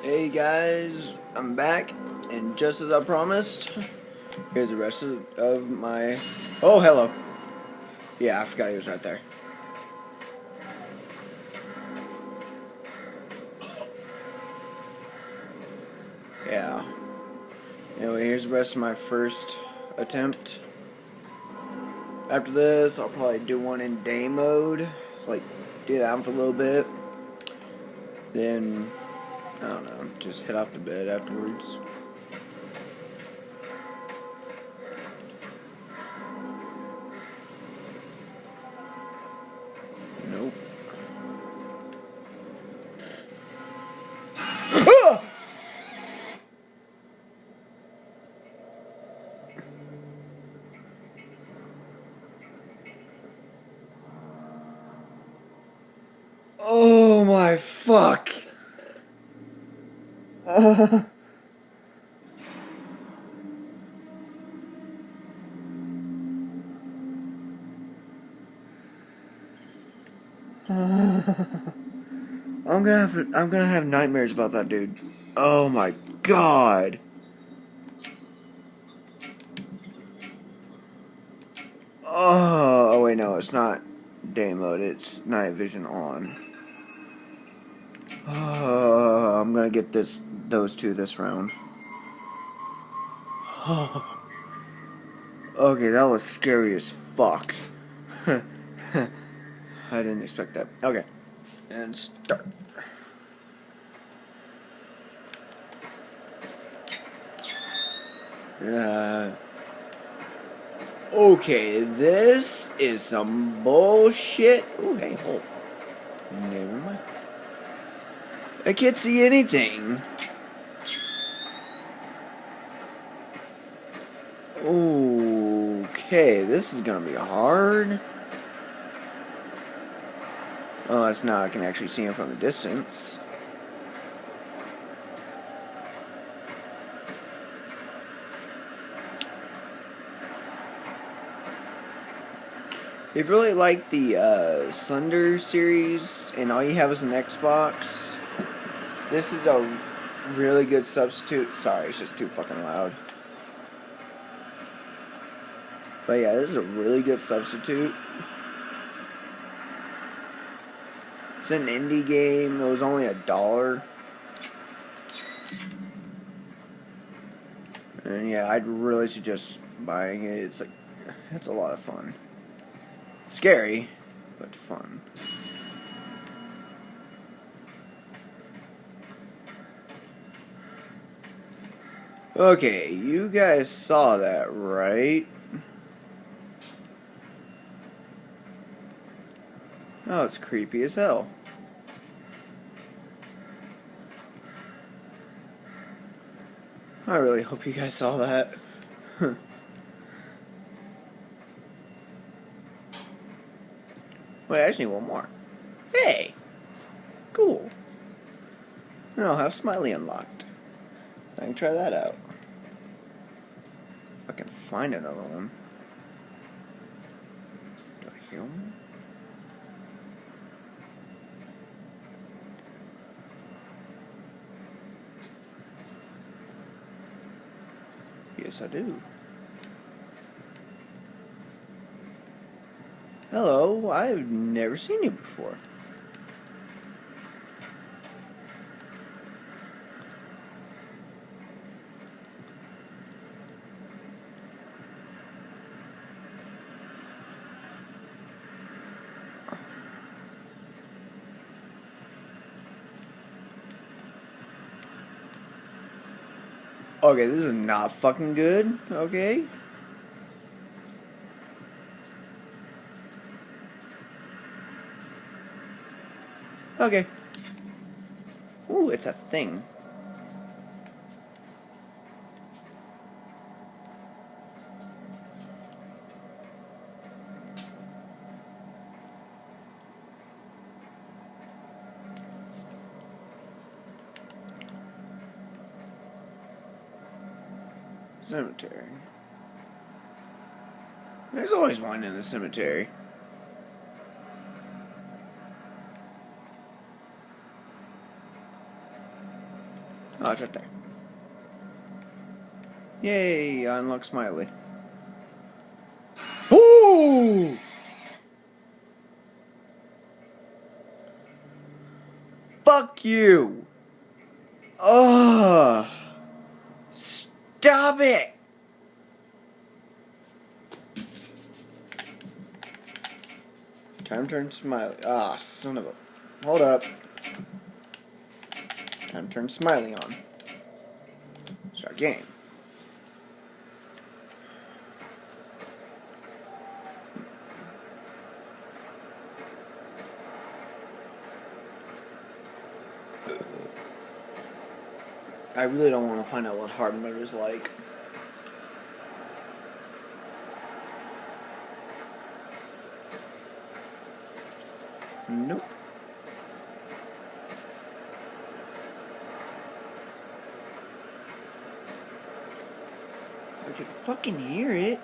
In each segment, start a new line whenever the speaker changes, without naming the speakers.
Hey guys, I'm back, and just as I promised, here's the rest of my... Oh, hello. Yeah, I forgot he was right there. Yeah. Anyway, here's the rest of my first attempt. After this, I'll probably do one in day mode, like, do that for a little bit. Then, I don't know, just head off to bed afterwards. Nope. Oh my fuck! I'm gonna have nightmares about that dude. Oh my god. Oh wait, no, it's not day mode, it's night vision on. Oh, I'm gonna get those two this round. Okay, that was scary as fuck. I didn't expect that. Okay. And start. Okay, this is some bullshit. Ooh, hey, hold. Never mind. I can't see anything. Okay, this is gonna be hard. Well, that's now I can actually see him from a distance. If you really like the Slender series and all you have is an Xbox, this is a really good substitute. Sorry, it's just too fucking loud. But yeah, this is a really good substitute. It's an indie game. It was only $1. And yeah, I'd really suggest buying it. It's a lot of fun. Scary, but fun. Okay, you guys saw that, right? Oh, it's creepy as hell. I really hope you guys saw that. Wait, I just need one more. Hey! Cool. Now I'll have Smiley unlocked. I can try that out. If I can find another one. Do I hear one? Yes, I do. Hello, I've never seen you before. Okay, this is not fucking good, okay? Okay. Ooh, it's a thing. Cemetery. There's always one in the cemetery. Oh, it's right there. Yay, I unlocked Smiley. Ooh! Fuck you! Ugh! Stop it! Time to turn Smiley. Ah, son of a. Hold up. Time to turn Smiley on. Start game. I really don't want to find out what hard mode is like. Nope. I can fucking hear it.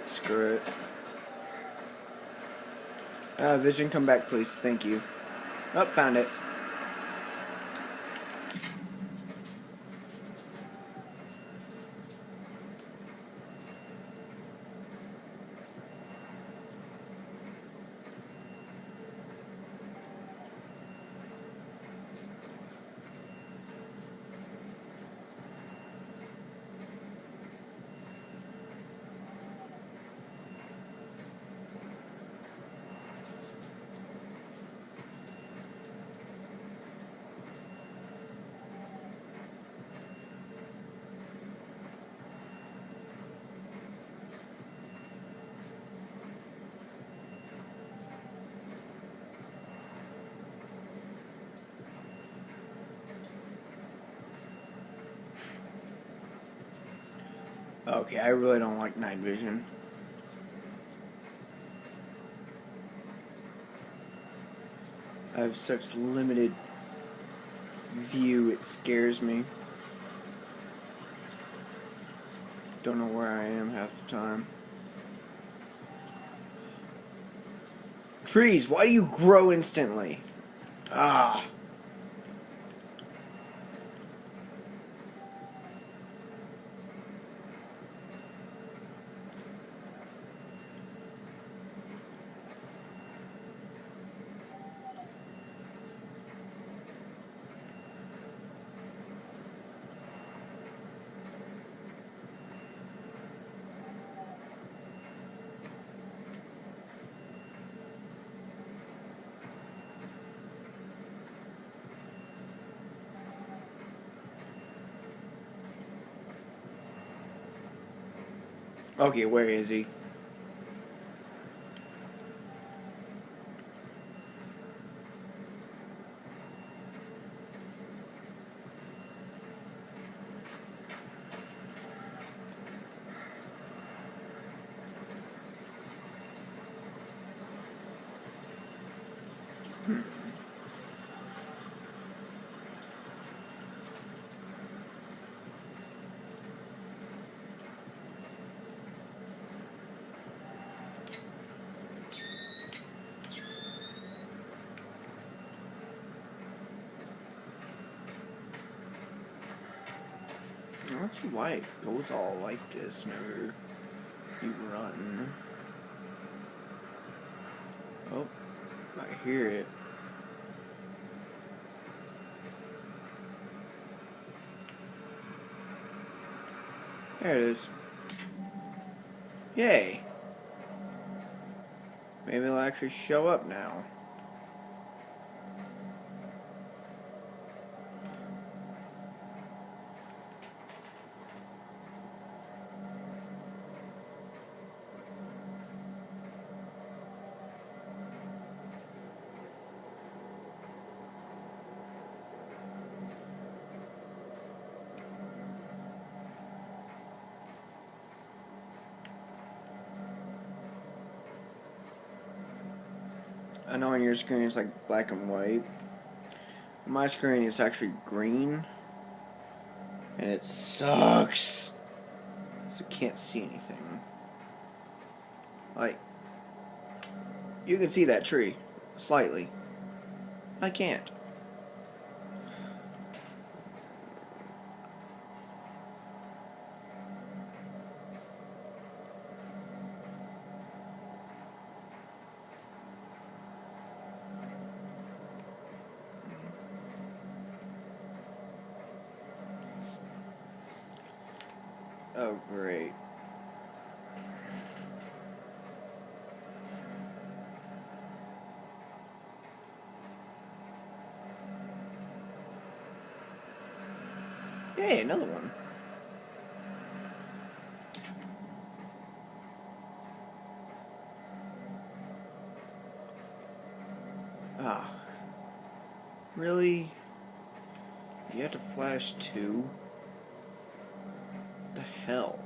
Screw it. Vision, come back, please. Thank you. Oh, found it. Okay, I really don't like night vision. I have such limited view, it scares me. Don't know where I am half the time. Trees, why do you grow instantly? Ah. Okay, where is he? I don't see why it goes all like this whenever you run. Oh, I hear it. There it is. Yay. Maybe it'll actually show up now. I know on your screen it's like black and white. my screen is actually green. And it sucks. So I can't see anything. Like, you can see that tree. Slightly. I can't. Oh, great. Hey, another one. Ah. Really? You have to flash two? What the hell?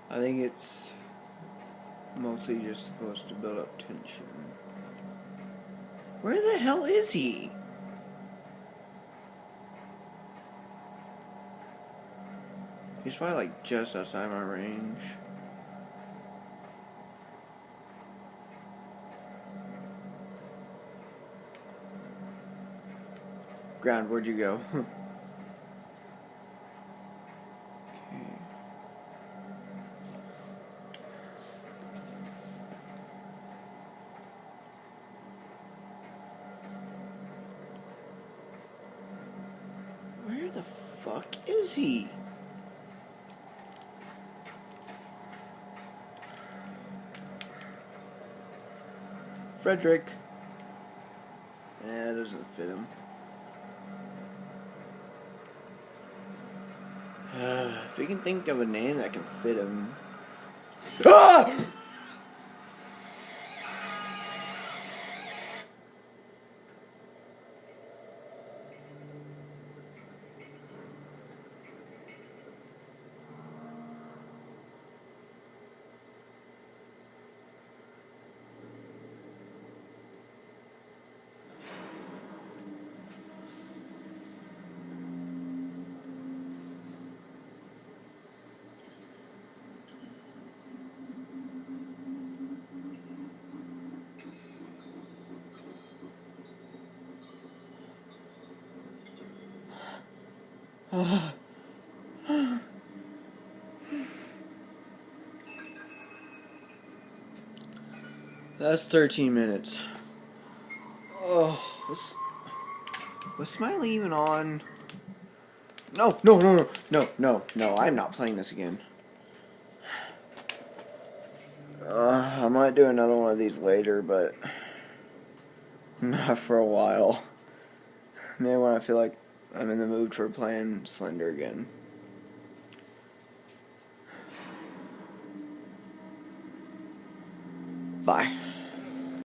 I think it's mostly just supposed to build up tension. Where the hell is he? He's probably like just outside my range. Ground, where'd you go? Where the fuck is he? Frederick. That doesn't fit him. If you can think of a name that can fit him. Ah! That's 13 minutes. Oh, was Smiley even on? No, no, no, no, no, no, no, I'm not playing this again. I might do another one of these later, but not for a while. Maybe when I feel like I'm in the mood for playing Slender again.